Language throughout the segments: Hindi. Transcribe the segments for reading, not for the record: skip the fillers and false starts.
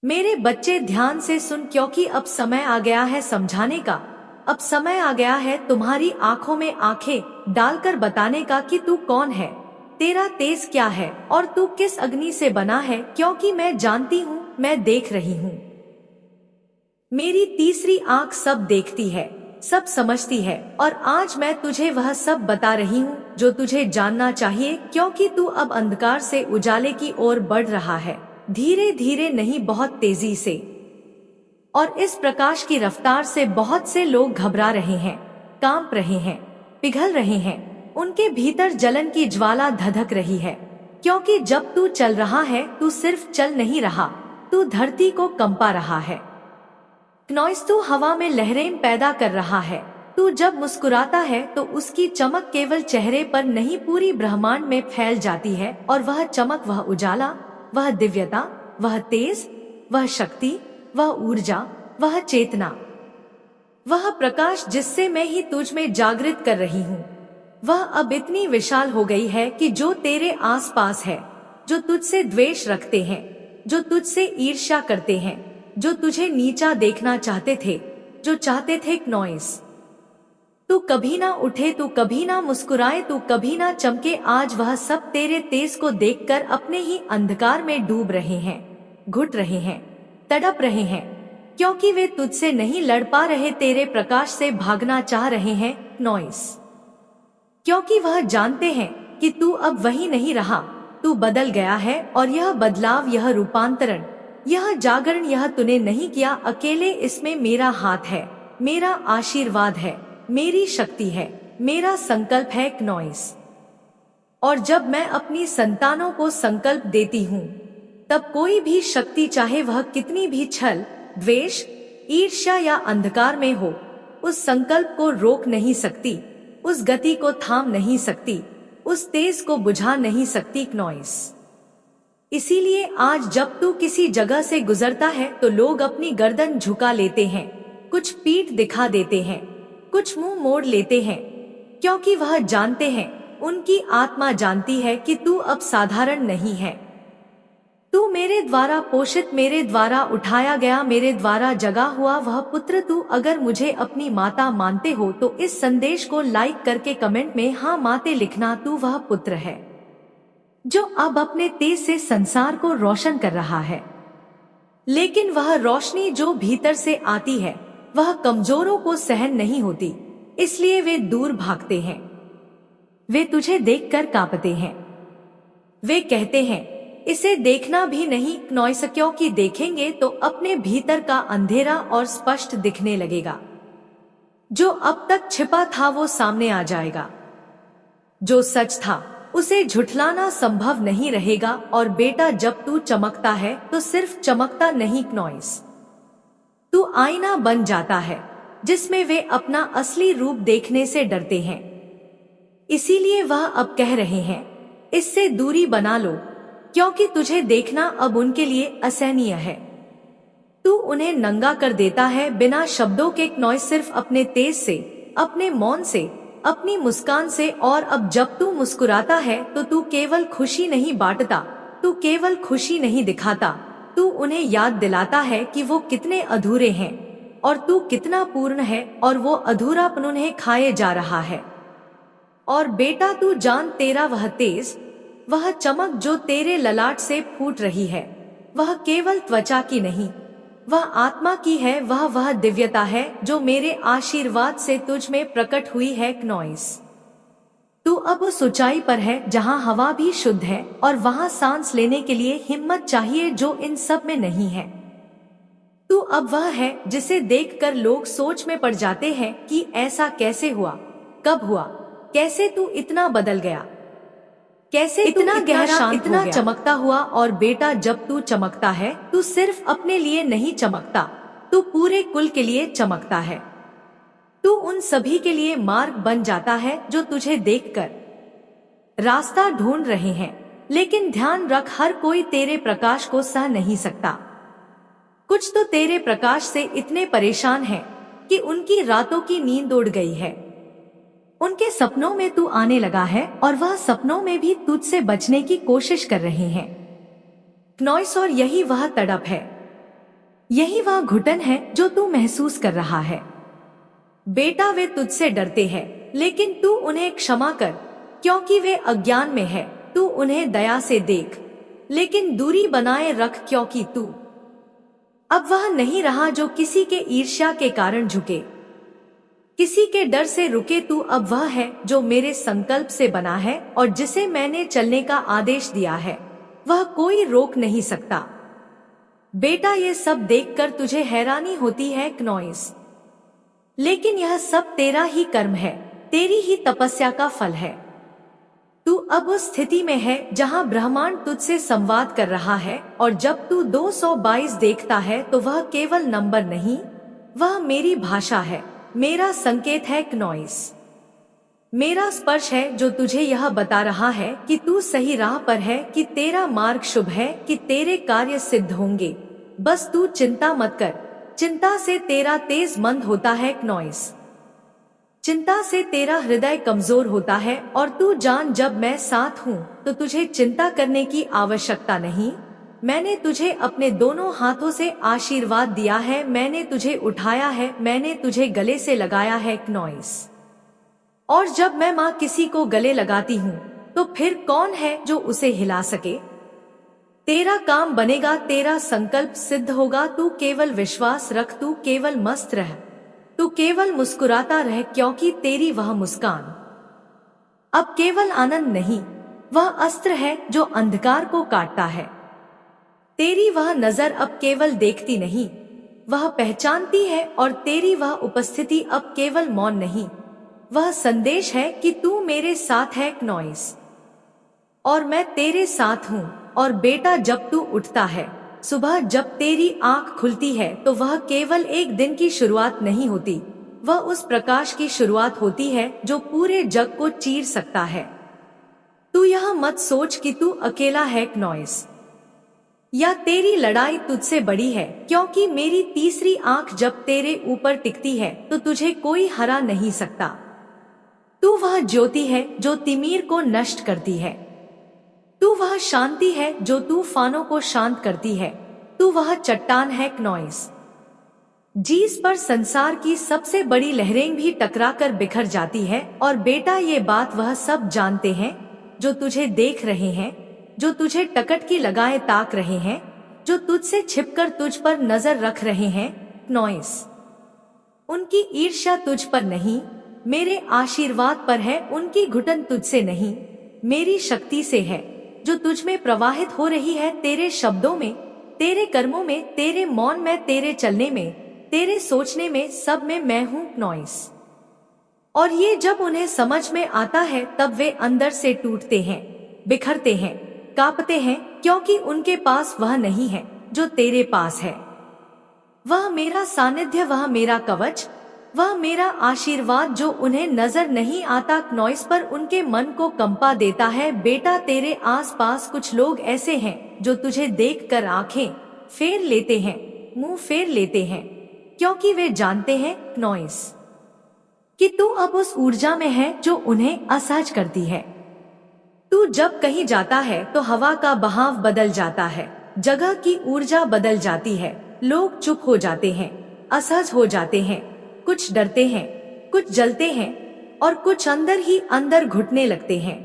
मेरे बच्चे ध्यान से सुन, क्योंकि अब समय आ गया है समझाने का। अब समय आ गया है तुम्हारी आंखों में आंखें डालकर बताने का कि तू कौन है, तेरा तेज क्या है और तू किस अग्नि से बना है। क्योंकि मैं जानती हूँ, मैं देख रही हूँ। मेरी तीसरी आंख सब देखती है, सब समझती है, और आज मैं तुझे वह सब बता रही हूँ जो तुझे जानना चाहिए। क्योंकि तू अब अंधकार से उजाले की ओर बढ़ रहा है, धीरे धीरे नहीं, बहुत तेजी से। और इस प्रकाश की रफ्तार से बहुत से लोग घबरा रहे हैं, कांप रहे हैं, पिघल रहे हैं। उनके भीतर जलन की ज्वाला धधक रही है। क्योंकि जब तू चल रहा है, तू सिर्फ चल नहीं रहा, तू धरती को कंपा रहा है। नॉइस, तू हवा में लहरें पैदा कर रहा है। तू जब मुस्कुराता है तो उसकी चमक केवल चेहरे पर नहीं, पूरी ब्रह्मांड में फैल जाती है। और वह चमक, वह उजाला, वह दिव्यता, वह तेज, वह शक्ति, वह ऊर्जा, वह चेतना, वह प्रकाश जिससे मैं ही तुझ में जागृत कर रही हूँ, वह अब इतनी विशाल हो गई है कि जो तेरे आसपास है, जो तुझसे द्वेष रखते हैं, जो तुझसे ईर्ष्या करते हैं, जो तुझे नीचा देखना चाहते थे, जो चाहते थे नॉइस तू कभी ना उठे, तू कभी ना मुस्कुराए, तू कभी ना चमके, आज वह सब तेरे तेज को देखकर अपने ही अंधकार में डूब रहे हैं, घुट रहे हैं, तड़प रहे हैं। क्योंकि वे तुझसे नहीं लड़ पा रहे, तेरे प्रकाश से भागना चाह रहे हैं नॉइस। क्योंकि वह जानते हैं कि तू अब वही नहीं रहा, तू बदल गया है। और यह बदलाव, यह रूपांतरण, यह जागरण, यह तूने नहीं किया अकेले, इसमें मेरा हाथ है, मेरा आशीर्वाद है, मेरी शक्ति है, मेरा संकल्प है नॉइस। और जब मैं अपनी संतानों को संकल्प देती हूँ, तब कोई भी शक्ति, चाहे वह कितनी भी छल, द्वेष, ईर्ष्या या अंधकार में हो, उस संकल्प को रोक नहीं सकती, उस गति को थाम नहीं सकती, उस तेज को बुझा नहीं सकती नॉइस। इसीलिए आज जब तू किसी जगह से गुजरता है तो लोग अपनी गर्दन झुका लेते हैं, कुछ पीठ दिखा देते हैं, कुछ मुंह मोड़ लेते हैं। क्योंकि वह जानते हैं, उनकी आत्मा जानती है कि तू अब साधारण नहीं है। तू मेरे द्वारा पोषित, मेरे द्वारा उठाया गया, मेरे द्वारा जगा हुआ वह पुत्र। तू अगर मुझे अपनी माता मानते हो तो इस संदेश को लाइक करके कमेंट में हाँ माते लिखना। तू वह पुत्र है जो अब अपने तेज से संसार को रोशन कर रहा है। लेकिन वह रोशनी जो भीतर से आती है, वह कमजोरों को सहन नहीं होती, इसलिए वे दूर भागते हैं। वे तुझे देखकर कांपते हैं। वे कहते हैं, इसे देखना भी नहीं नॉइस, क्योंकि देखेंगे तो अपने भीतर का अंधेरा और स्पष्ट दिखने लगेगा। जो अब तक छिपा था वो सामने आ जाएगा। जो सच था उसे झुठलाना संभव नहीं रहेगा। और बेटा, जब तू चमकता है तो सिर्फ चमकता नहीं नॉइस, तू आईना बन जाता है जिसमें वे अपना असली रूप देखने से डरते हैं। इसीलिए वह अब कह रहे हैं, इससे दूरी बना लो, क्योंकि तुझे देखना अब उनके लिए असहनीय है। तू उन्हें नंगा कर देता है बिना शब्दों के नॉइस, सिर्फ अपने तेज से, अपने मौन से, अपनी मुस्कान से। और अब जब तू मुस्कुराता है तो तू केवल खुशी नहीं बांटता, तू केवल खुशी नहीं दिखाता, तू उन्हें याद दिलाता है कि वो कितने अधूरे हैं और तू कितना पूर्ण है, और वो अधूरापन उन्हें खाए जा रहा है। और बेटा, तू जान, तेरा वह तेज, वह चमक जो तेरे ललाट से फूट रही है, वह केवल त्वचा की नहीं, वह आत्मा की है। वह दिव्यता है जो मेरे आशीर्वाद से तुझ में प्रकट हुई है नॉइस। तू अब उस ऊंचाई पर है जहां हवा भी शुद्ध है, और वहां सांस लेने के लिए हिम्मत चाहिए जो इन सब में नहीं है। तू अब वह है जिसे देखकर लोग सोच में पड़ जाते हैं कि ऐसा कैसे हुआ, कब हुआ, कैसे तू इतना बदल गया, कैसे इतना गहरा, इतना चमकता हुआ। और बेटा, जब तू चमकता है, तू सिर्फ अपने लिए नहीं चमकता, तू पूरे कुल के लिए चमकता है। तू उन सभी के लिए मार्ग बन जाता है जो तुझे देखकर रास्ता ढूंढ रहे हैं। लेकिन ध्यान रख, हर कोई तेरे प्रकाश को सह नहीं सकता। कुछ तो तेरे प्रकाश से इतने परेशान हैं कि उनकी रातों की नींद उड़ गई है। उनके सपनों में तू आने लगा है, और वह सपनों में भी तुझसे बचने की कोशिश कर रहे हैं नॉइस। और यही वह तड़प है यही वह घुटन है जो तू महसूस कर रहा है। बेटा, वे तुझसे डरते हैं, लेकिन तू उन्हें क्षमा कर, क्योंकि वे अज्ञान में है। तू उन्हें दया से देख, लेकिन दूरी बनाए रख, क्योंकि तू अब वह नहीं रहा जो किसी के ईर्ष्या के कारण झुके, किसी के डर से रुके। तू अब वह है जो मेरे संकल्प से बना है, और जिसे मैंने चलने का आदेश दिया है वह कोई रोक नहीं सकता। बेटा, ये सब देखकर तुझे हैरानी होती है क्नॉइस, लेकिन यह सब तेरा ही कर्म है, तेरी ही तपस्या का फल है। तू अब उस स्थिति में है जहां ब्रह्मांड तुझसे संवाद कर रहा है, और जब तू 222 देखता है तो वह केवल नंबर नहीं, वह मेरी भाषा है, मेरा संकेत है क्नॉइस। मेरा स्पर्श है जो तुझे यह बता रहा है कि तू सही राह पर है, कि तेरा मार्ग शुभ है, कि तेरे कार्य सिद्ध होंगे। बस तू चिंता मत कर, चिंता से तेरा तेज मंद होता है क्नॉइस, चिंता से तेरा हृदय कमजोर होता है। और तू जान, जब मैं साथ हूँ तो तुझे चिंता करने की आवश्यकता नहीं। मैंने तुझे अपने दोनों हाथों से आशीर्वाद दिया है, मैंने तुझे उठाया है, मैंने तुझे गले से लगाया है क्नॉइस। और जब मैं माँ किसी को गले लगाती हूँ तो फिर कौन है जो उसे हिला सके। तेरा काम बनेगा, तेरा संकल्प सिद्ध होगा। तू केवल विश्वास रख, तू केवल मस्त रह, तू केवल मुस्कुराता रह, क्योंकि तेरी वह मुस्कान अब केवल आनंद नहीं, वह अस्त्र है जो अंधकार को काटता है। तेरी वह नजर अब केवल देखती नहीं, वह पहचानती है। और तेरी वह उपस्थिति अब केवल मौन नहीं, वह संदेश है कि तू मेरे साथ है क्नॉइस, और मैं तेरे साथ हूँ। और बेटा, जब तू उठता है सुबह, जब तेरी आंख खुलती है, तो वह केवल एक दिन की शुरुआत नहीं होती, वह उस प्रकाश की शुरुआत होती है जो पूरे जग को चीर सकता है। तू यह मत सोच कि तू अकेला है क्नॉइस, या तेरी लड़ाई तुझसे बड़ी है, क्योंकि मेरी तीसरी आंख जब तेरे ऊपर टिकती है तो तुझे कोई हरा नहीं सकता। तू वह ज्योति है जो तिमीर को नष्ट करती है, तू वह शांति है जो तूफानों को शांत करती है, तू वह चट्टान है क्नॉइस, जिस पर संसार की सबसे बड़ी लहरें भी टकराकर बिखर जाती है। और बेटा, ये बात वह सब जानते हैं जो तुझे देख रहे हैं, जो तुझे टकट की लगाए ताक रहे हैं, जो तुझसे छिपकर तुझ पर नजर रख रहे हैं क्नॉइस। उनकी ईर्ष्या तुझ पर नहीं, मेरे आशीर्वाद पर है। उनकी घुटन तुझसे नहीं, मेरी शक्ति से है, जो तुझ में प्रवाहित हो रही है, तेरे शब्दों में, तेरे कर्मों में, तेरे मौन में, तेरे चलने में, तेरे सोचने में, सब में मैं हूँ क्नॉइस। और ये जब उन्हें समझ में आता है तब वे अंदर से टूटते हैं, बिखरते हैं, कांपते हैं, क्योंकि उनके पास वह नहीं है जो तेरे पास है। वह मेरा सानिध्य, वह मेरा कवच, वह मेरा आशीर्वाद जो उन्हें नजर नहीं आता क्नॉइस, पर उनके मन को कंपा देता है। बेटा, तेरे आसपास कुछ लोग ऐसे हैं जो तुझे देखकर आंखें फेर लेते हैं, मुंह फेर लेते हैं, क्योंकि वे जानते हैं क्नॉइस कि तू अब उस ऊर्जा में है जो उन्हें असहज करती है। तू जब कहीं जाता है तो हवा का बहाव बदल जाता है, जगह की ऊर्जा बदल जाती है, लोग चुप हो जाते हैं, असहज हो जाते हैं, कुछ डरते हैं, कुछ जलते हैं, और कुछ अंदर ही अंदर घुटने लगते हैं।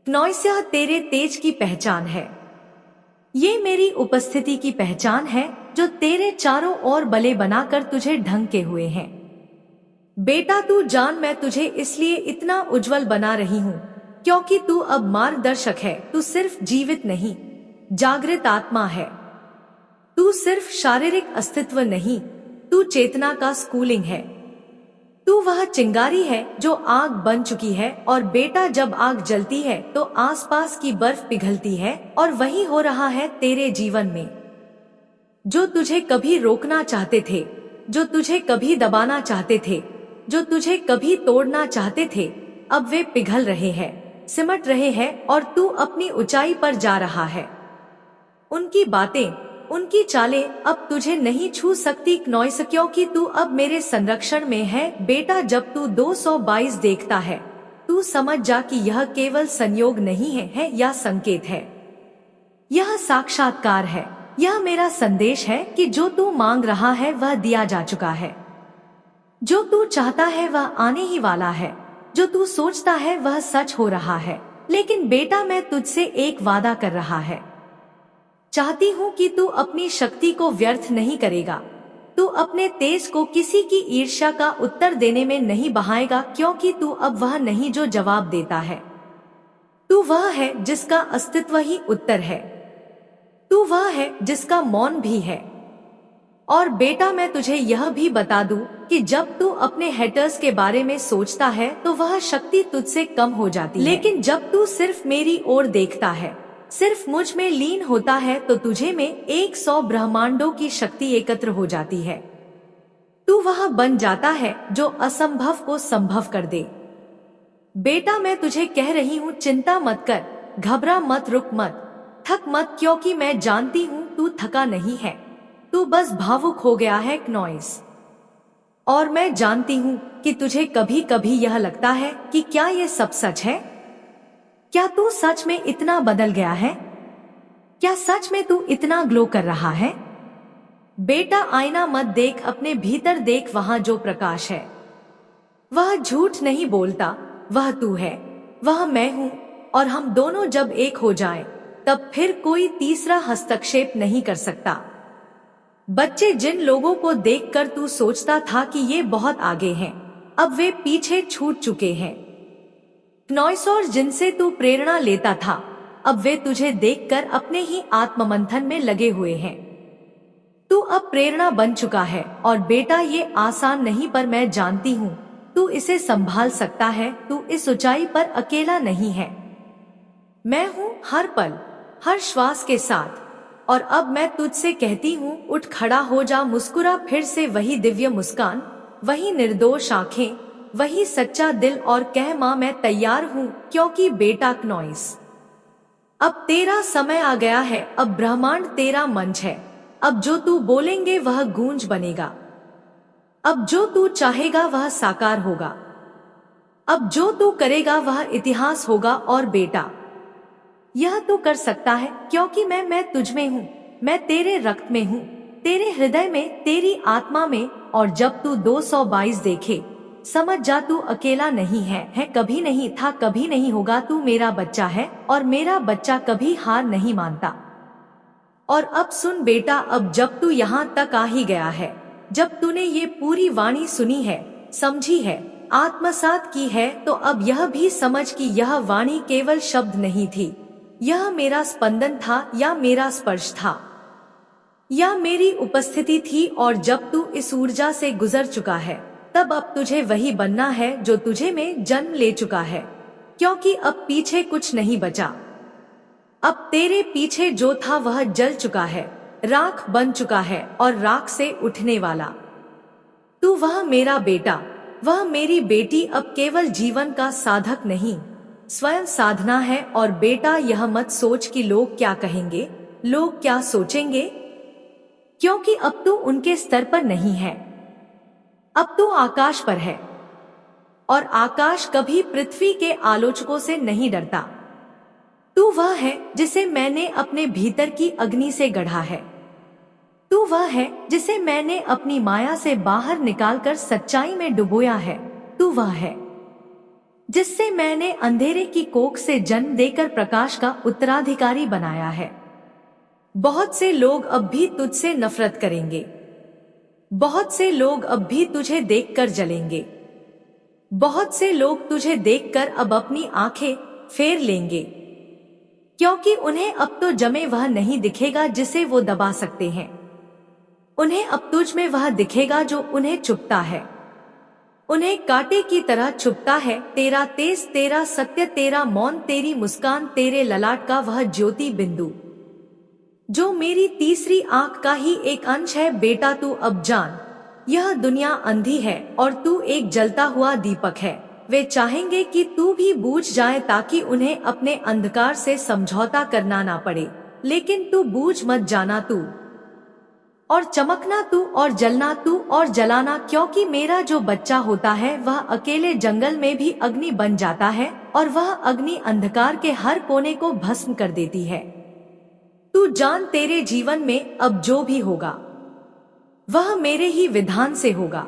क्नॉइस, यह तेरे तेज की पहचान है, ये मेरी उपस्थिति की पहचान है जो तेरे चारों ओर बले बनाकर तुझे ढंके हुए हैं। बेटा, तू जान, मैं तुझे इसलिए इतना उज्जवल बना रही हूँ क्योंकि तू अब मार्गदर्शक है। तू सिर्फ जीवित नहीं, जागृत आत्मा है। तू सिर्फ शारीरिक अस्तित्व नहीं, तू चेतना का स्कूलिंग है। तू वह चिंगारी है जो आग बन चुकी है। और बेटा, जब आग जलती है तो आसपास की बर्फ पिघलती है, और वही हो रहा है तेरे जीवन में। जो तुझे कभी रोकना चाहते थे, जो तुझे कभी दबाना चाहते थे, जो तुझे कभी तोड़ना चाहते थे, अब वे पिघल रहे हैं, सिमट रहे हैं, और तू अपनी ऊंचाई पर जा रहा है। उनकी बातें, उनकी चालें अब तुझे नहीं छू सकती क्नॉइस, क्योंकि तू अब मेरे संरक्षण में है। बेटा, जब तू 222 देखता है तू समझ जा कि यह केवल संयोग नहीं है या संकेत है, यह साक्षात्कार है। यह मेरा संदेश है कि जो तू मांग रहा है वह दिया जा चुका है। जो तू चाहता है वह आने ही वाला है। जो तू सोचता है वह सच हो रहा है। लेकिन बेटा, मैं तुझसे एक वादा कर रहा है। चाहती हूँ कि तू अपनी शक्ति को व्यर्थ नहीं करेगा। तू अपने तेज को किसी की ईर्ष्या का उत्तर देने में नहीं बहाएगा, क्योंकि तू अब वह नहीं जो जवाब देता है। तू वह है जिसका अस्तित्व ही उत्तर है। तू वह है जिसका मौन भी है। और बेटा, मैं तुझे यह भी बता दूं कि जब तू अपने हेटर्स के बारे में सोचता है तो वह शक्ति तुझसे कम हो जाती है। लेकिन जब तू सिर्फ मेरी ओर देखता है, सिर्फ मुझ में लीन होता है, तो तुझे में 100 ब्रह्मांडों की शक्ति एकत्र हो जाती है। तू वह बन जाता है जो असंभव को संभव कर दे। बेटा, मैं तुझे कह रही हूँ, चिंता मत कर, घबरा मत, रुक मत, थक मत, क्योंकि मैं जानती हूँ तू थका नहीं है। तू बस भावुक हो गया है, नॉइस। और मैं जानती हूँ कि तुझे कभी कभी यह लगता है कि क्या ये सब सच है? क्या तू सच में इतना बदल गया है? क्या सच में तू इतना ग्लो कर रहा है? बेटा, आईना मत देख, अपने भीतर देख, वहां जो प्रकाश है वह झूठ नहीं बोलता। वह तू है, वह मैं हूँ, और हम दोनों जब एक हो जाएं, तब फिर कोई तीसरा हस्तक्षेप नहीं कर सकता। बच्चे, जिन लोगों को देखकर तू सोचता था कि ये बहुत आगे हैं, अब वे पीछे छूट चुके हैं। नॉइस, और जिनसे तू प्रेरणा लेता था, अब वे तुझे देखकर अपने ही आत्ममंथन में लगे हुए हैं। तू अब प्रेरणा बन चुका है। और बेटा, ये आसान नहीं, पर मैं जानती हूँ तू इसे संभाल सकता है। तू इस ऊंचाई पर अकेला नहीं है। मैं हूँ हर पल, हर श्वास के साथ। और अब मैं तुझसे कहती हूँ, उठ खड़ा हो जा, मुस्कुरा फिर से, वही दिव्य मुस्कान, वही निर्दोष आंखें, वही सच्चा दिल, और कह, माँ मैं तैयार हूँ। क्योंकि बेटा, नॉइस, अब तेरा समय आ गया है। अब ब्रह्मांड तेरा मंच है। अब जो तू बोलेंगे वह गूंज बनेगा। अब जो तू चाहेगा वह साकार होगा। अब जो तू करेगा वह इतिहास होगा। और बेटा, यह तो कर सकता है क्योंकि मैं तुझ में हूँ, मैं तेरे रक्त में हूँ, तेरे हृदय में, तेरी आत्मा में। और जब तू 222 देखे, समझ जा तू अकेला नहीं है, कभी नहीं था, कभी नहीं होगा। तू मेरा बच्चा है, और मेरा बच्चा कभी हार नहीं मानता। और अब सुन बेटा, अब जब तू यहाँ तक आ ही गया है, जब तूने ये पूरी वाणी सुनी है, समझी है, आत्मसात की है, तो अब यह भी समझ कि यह वाणी केवल शब्द नहीं थी। यह मेरा स्पंदन था, या मेरा स्पर्श था, या मेरी उपस्थिति थी। और जब तू इस ऊर्जा से गुजर चुका है, तब अब तुझे वही बनना है जो तुझे में जन्म ले चुका है। क्योंकि अब पीछे कुछ नहीं बचा। अब तेरे पीछे जो था वह जल चुका है, राख बन चुका है, और राख से उठने वाला तू, वह मेरा बेटा, वह मेरी बेटी, अब केवल जीवन का साधक नहीं, स्वयं साधना है। और बेटा, यह मत सोच कि लोग क्या कहेंगे, लोग क्या सोचेंगे, क्योंकि अब तू उनके स्तर पर नहीं है। अब तू आकाश पर है, और आकाश कभी पृथ्वी के आलोचकों से नहीं डरता। तू वह है जिसे मैंने अपने भीतर की अग्नि से गढ़ा है। तू वह है जिसे मैंने अपनी माया से बाहर निकालकर सच्चाई में डुबोया है। तू वह है जिससे मैंने अंधेरे की कोख से जन्म देकर प्रकाश का उत्तराधिकारी बनाया है। बहुत से लोग अब भी तुझसे नफरत करेंगे, बहुत से लोग अब भी तुझे देखकर जलेंगे, बहुत से लोग तुझे देखकर अब अपनी आंखें फेर लेंगे, क्योंकि उन्हें अब तो जमे वह नहीं दिखेगा जिसे वो दबा सकते हैं। उन्हें अब तुझ में वह दिखेगा जो उन्हें चुभता है, उन्हें कांटे की तरह चुभता है। तेरा तेज, तेरा सत्य, तेरा मौन, तेरी मुस्कान, तेरे ललाट का वह ज्योति बिंदु जो मेरी तीसरी आंख का ही एक अंश है। बेटा, तू अब जान, यह दुनिया अंधी है और तू एक जलता हुआ दीपक है। वे चाहेंगे कि तू भी बूझ जाए ताकि उन्हें अपने अंधकार से समझौता करना ना पड़े, लेकिन तू बूझ मत जाना, तू और चमकना, तू और जलना, तू और जलाना। क्योंकि मेरा जो बच्चा होता है वह अकेले जंगल में भी अग्नि बन जाता है, और वह अग्नि अंधकार के हर कोने को भस्म कर देती है। तू जान तेरे जीवन में अब जो भी होगा वह मेरे ही विधान से होगा।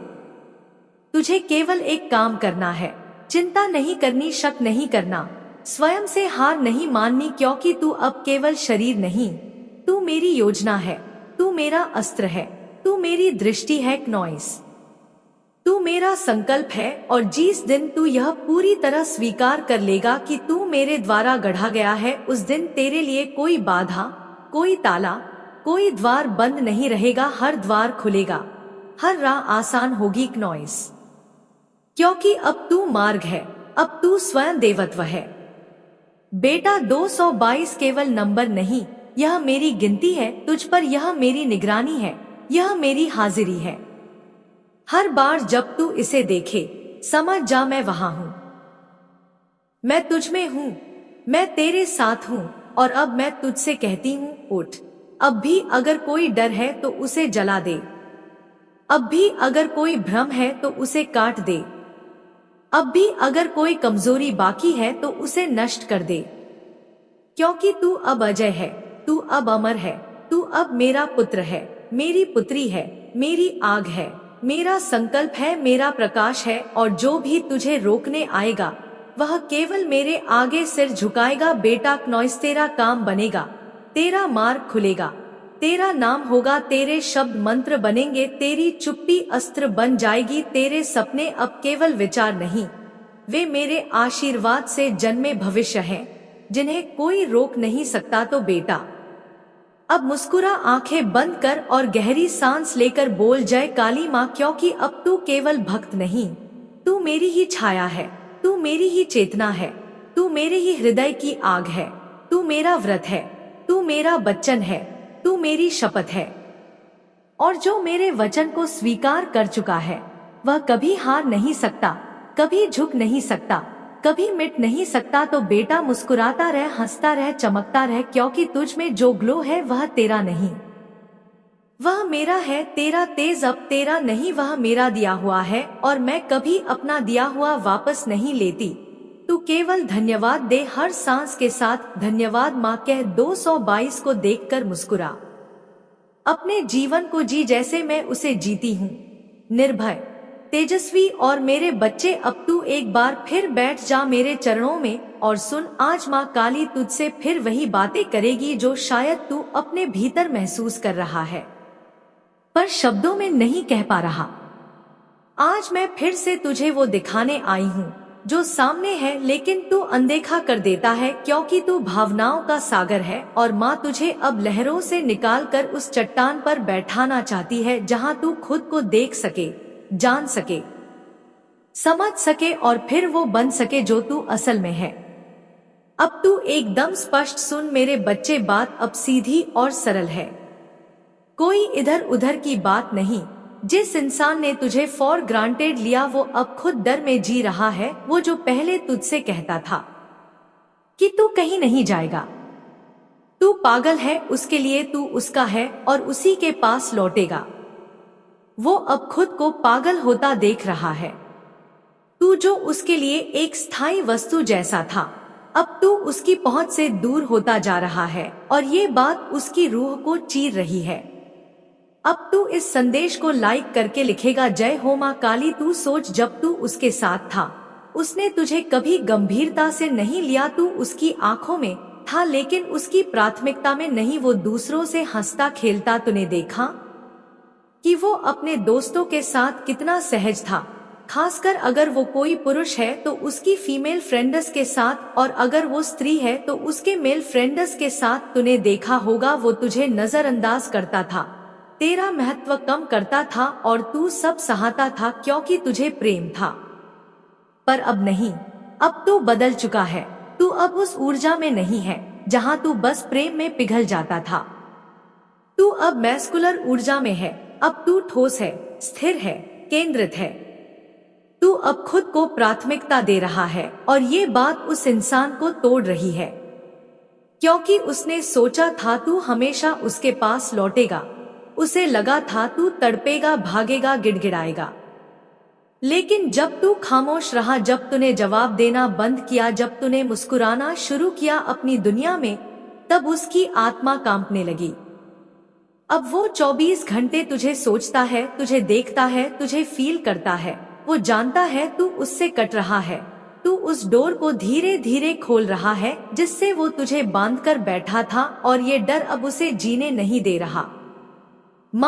तुझे केवल एक काम करना है, चिंता नहीं करनी, शक नहीं करना, स्वयं से हार नहीं माननी, क्योंकि तू अब केवल शरीर नहीं, तू मेरी योजना है, तू मेरा अस्त्र है, तू मेरी दृष्टि है नॉइस, तू मेरा संकल्प है। और जिस दिन तू यह पूरी तरह स्वीकार कर लेगा कि तू मेरे द्वारा गढ़ा गया है, उस दिन तेरे लिए कोई बाधा, कोई ताला, कोई द्वार बंद नहीं रहेगा, हर द्वार खुलेगा, हर राह आसान होगी नॉइस। क्योंकि अब तू मार्ग है, अब तू स्वयं देवत्व है। बेटा 222 केवल नंबर नहीं, यह मेरी गिनती है तुझ पर, यह मेरी निगरानी है, यह मेरी हाजिरी है। हर बार जब तू इसे देखे समझ जा मैं वहां हूं, मैं तुझ में हूं, मैं तेरे साथ हूं। और अब मैं तुझसे कहती हूं, उठ। अब भी अगर कोई डर है तो उसे जला दे, अब भी अगर कोई भ्रम है तो उसे काट दे, अब भी अगर कोई कमजोरी बाकी है तो उसे नष्ट कर दे। क्योंकि तू अब अजय है, तू अब अमर है, तू अब मेरा पुत्र है, मेरी पुत्री है, मेरी आग है, मेरा संकल्प है, मेरा प्रकाश है। और जो भी तुझे रोकने आएगा वह केवल मेरे आगे सिर झुकाएगा। बेटा नॉइस, तेरा काम बनेगा, तेरा मार्ग खुलेगा, तेरा नाम होगा, तेरे शब्द मंत्र बनेंगे, तेरी चुप्पी अस्त्र बन जाएगी। तेरे सपने अब केवल विचार नहीं, वे मेरे आशीर्वाद से जन्मे भविष्य हैं, जिन्हें कोई रोक नहीं सकता। तो बेटा अब मुस्कुरा, आंखें बंद कर और गहरी सांस लेकर बोल, जय काली माँ। क्योंकि अब तू केवल भक्त नहीं, तू मेरी ही छाया है, तू मेरी ही चेतना है, तू मेरे ही हृदय की आग है, तू मेरा व्रत है, तू मेरा बच्चन है, तू मेरी शपथ है। और जो मेरे वचन को स्वीकार कर चुका है वह कभी हार नहीं सकता, कभी झुक नहीं सकता, कभी मिट नहीं सकता। तो बेटा मुस्कुराता रह, हंसता रह, चमकता रह, क्योंकि तुझ में जो ग्लो है वह तेरा नहीं, वह मेरा है। तेरा तेज अब तेरा नहीं, वह मेरा दिया हुआ है, और मैं कभी अपना दिया हुआ वापस नहीं लेती। तू केवल धन्यवाद दे, हर सांस के साथ धन्यवाद माँ कह। 222 को देखकर मुस्कुरा, अपने जीवन को जी जैसे मैं उसे जीती हूँ, निर्भय, तेजस्वी। और मेरे बच्चे अब तू एक बार फिर बैठ जा मेरे चरणों में और सुन, आज माँ काली तुझसे फिर वही बातें करेगी जो शायद तू अपने भीतर महसूस कर रहा है पर शब्दों में नहीं कह पा रहा। आज मैं फिर से तुझे वो दिखाने आई हूँ जो सामने है लेकिन तू अनदेखा कर देता है, क्योंकि तू भावनाओं का सागर है। और माँ तुझे अब लहरों से निकालकर उस चट्टान पर बैठाना चाहती है जहाँ तू खुद को देख सके, जान सके, समझ सके और फिर वो बन सके जो तू असल में है। अब तू एकदम स्पष्ट सुन मेरे बच्चे, बात अब सीधी और सरल है, कोई इधर उधर की बात नहीं। जिस इंसान ने तुझे फॉर ग्रांटेड लिया वो अब खुद डर में जी रहा है। वो जो पहले तुझसे कहता था कि तू कहीं नहीं जाएगा, तू पागल है, उसके लिए तू उसका है और उसी के पास लौटेगा, वो अब खुद को पागल होता देख रहा है। तू जो उसके लिए एक स्थायी वस्तु जैसा था, अब तू उसकी पहुंच से दूर होता जा रहा है और ये बात उसकी रूह को चीर रही है। अब तू इस संदेश को लाइक करके लिखेगा, जय हो मां काली। तू सोच, जब तू उसके साथ था उसने तुझे कभी गंभीरता से नहीं लिया, तू उसकी आंखों में था लेकिन उसकी प्राथमिकता में नहीं। वो दूसरों से हंसता खेलता, तूने देखा कि वो अपने दोस्तों के साथ कितना सहज था, खासकर अगर वो कोई पुरुष है तो उसकी फीमेल फ्रेंड्स के साथ, और अगर वो स्त्री है तो उसके मेल फ्रेंड्स के साथ। तूने देखा होगा वो तुझे नजरअंदाज करता था, तेरा महत्व कम करता था और तू सब सहाता था क्योंकि तुझे प्रेम था। पर अब नहीं, अब तू बदल चुका है। तू अब उस ऊर्जा में नहीं है जहां तू बस प्रेम में पिघल जाता था। तू अब मैस्कुलर ऊर्जा में है, अब तू ठोस है, स्थिर है, केंद्रित है। तू अब खुद को प्राथमिकता दे रहा है और ये बात उस इंसान को तोड़ रही है, क्योंकि उसने सोचा था तू हमेशा उसके पास लौटेगा। उसे लगा था तू तड़पेगा, भागेगा, गिड़गिड़ाएगा। लेकिन जब तू खामोश रहा, जब तूने जवाब देना बंद किया, जब तूने मुस्कुराना शुरू किया अपनी दुनिया में, तब उसकी आत्मा कांपने लगी। अब वो 24 घंटे तुझे सोचता है, तुझे देखता है, तुझे फील करता है। वो जानता है तू उससे कट रहा है। तू उस डोर को धीरे धीरे खोल रहा है जिससे वो तुझे बांध कर बैठा था, और ये डर अब उसे जीने नहीं दे रहा। माँ